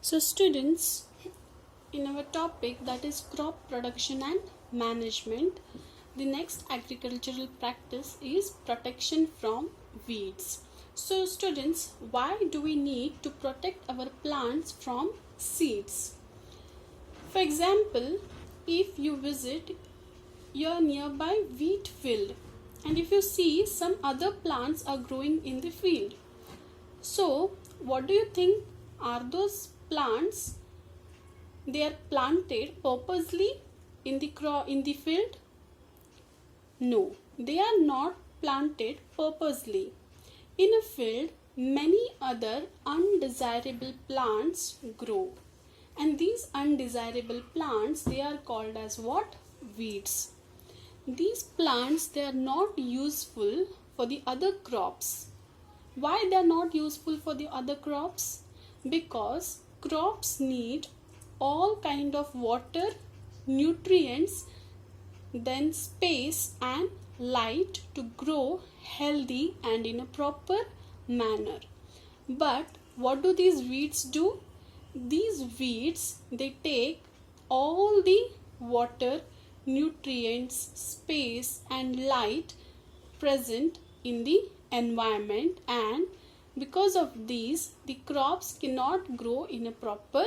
So, students, in our topic that is crop production and management, the next agricultural practice is protection from weeds. So, students, why do we need to protect our plants from seeds? For example, if you visit your nearby wheat field and if you see some other plants are growing in the field, so what do you think are those plants? They are planted purposely in the field? No, they are not planted purposely. In a field, many other undesirable plants grow, and these undesirable plants, they are called as what? Weeds. These plants, they are not useful for the other crops. Why they are not useful for the other crops? Because crops need all kind of water, nutrients, then space and light to grow healthy and in a proper manner. But what do these weeds do? These weeds, they take all the water, nutrients, space and light present in the environment, and because of these the crops cannot grow in a proper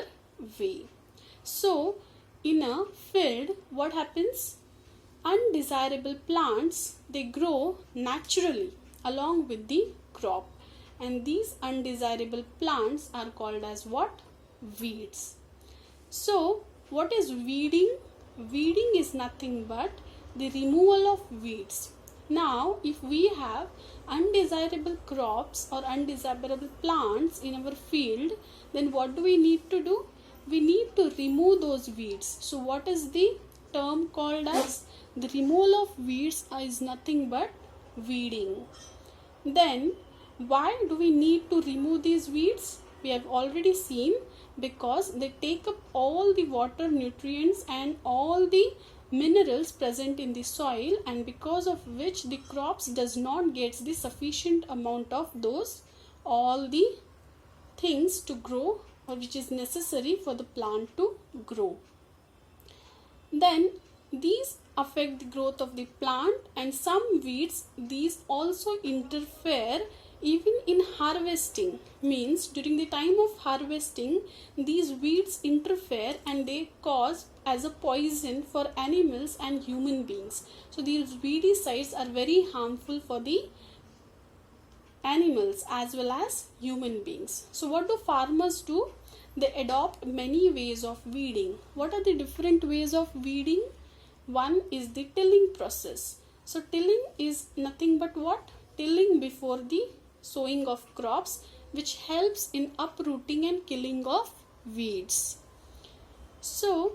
way. So in a field, what happens? Undesirable plants, they grow naturally along with the crop, and these undesirable plants are called as what? Weeds. So what is weeding? Weeding is nothing but the removal of weeds. Now if we have undesirable crops or undesirable plants in our field, then what do we need to do? We need to remove those weeds. So what is the term called as? The removal of weeds is nothing but weeding. Then why do we need to remove these weeds? We have already seen, because they take up all the water, nutrients and all the minerals present in the soil, and because of which the crops does not get the sufficient amount of those all the things to grow, or which is necessary for the plant to grow. Then these affect the growth of the plant, and some weeds, these also interfere even in harvesting. Means during the time of harvesting, these weeds interfere and they cause as a poison for animals and human beings. So these weedicides are very harmful for the animals as well as human beings. So what do farmers do? They adopt many ways of weeding. What are the different ways of weeding? One is the tilling process. So tilling is nothing but what? Tilling before the sowing of crops, which helps in uprooting and killing of weeds. So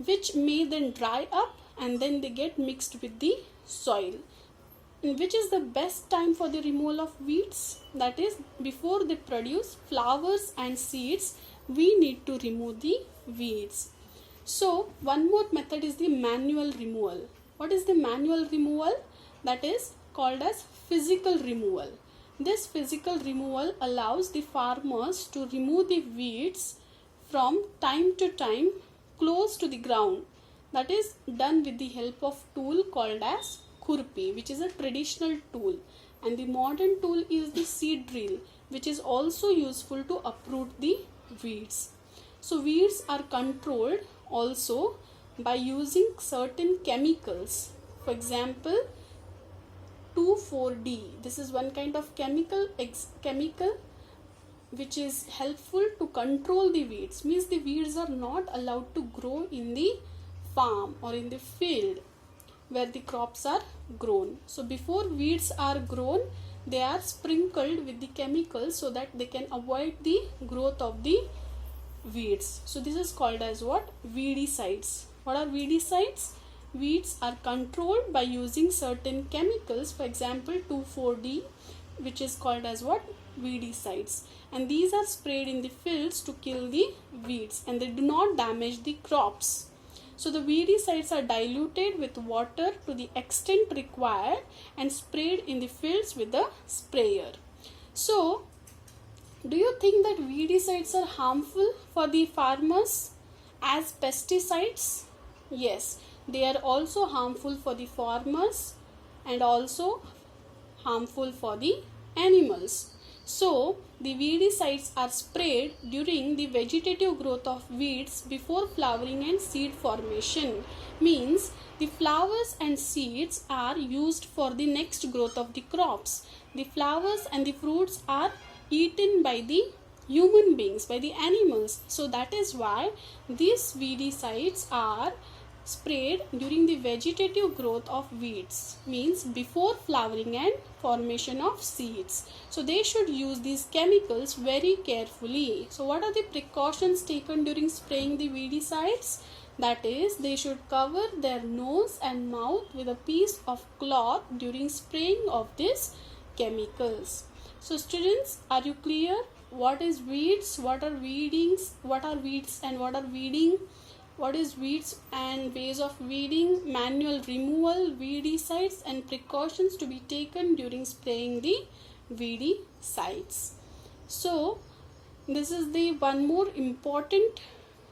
which may then dry up and then they get mixed with the soil. And which is the best time for the removal of weeds? That is, before they produce flowers and seeds, we need to remove the weeds. So one more method is the manual removal. What is the manual removal? That is called as physical removal. This physical removal allows the farmers to remove the weeds from time to time close to the ground. That is done with the help of tool called as khurpi, which is a traditional tool, and the modern tool is the seed drill, which is also useful to uproot the weeds. So weeds are controlled also by using certain chemicals. For example, 2,4-D. This is one kind of chemical which is helpful to control the weeds. Means the weeds are not allowed to grow in the farm or in the field where the crops are grown. So before weeds are grown, they are sprinkled with the chemicals so that they can avoid the growth of the weeds. So this is called as what? Weedicides. What are weedicides? Weeds are controlled by using certain chemicals. For example, 2,4-D, which is called as what? Weedicides. And these are sprayed in the fields to kill the weeds, and they do not damage the crops. So the weedicides are diluted with water to the extent required and sprayed in the fields with the sprayer. So Do you think that weedicides are harmful for the farmers as pesticides? Yes, they are also harmful for the farmers and also harmful for the animals. So, the weedicides are sprayed during the vegetative growth of weeds before flowering and seed formation. Means the flowers and seeds are used for the next growth of the crops. The flowers and the fruits are eaten by the human beings, by the animals. So that is why these weedicides are sprayed during the vegetative growth of weeds, means before flowering and formation of seeds. So they should use these chemicals very carefully. So what are the precautions taken during spraying the weedicides? That is, they should cover their nose and mouth with a piece of cloth during spraying of these chemicals. So students, are you clear? What is weeds? What are weedings? What are weeds and what are weeding? What is weeds and ways of weeding, manual removal, weedicides and precautions to be taken during spraying the weedicides. So this is the one more important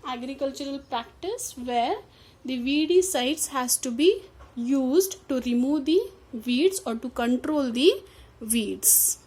agricultural practice where the weedicides has to be used to remove the weeds or to control the weeds.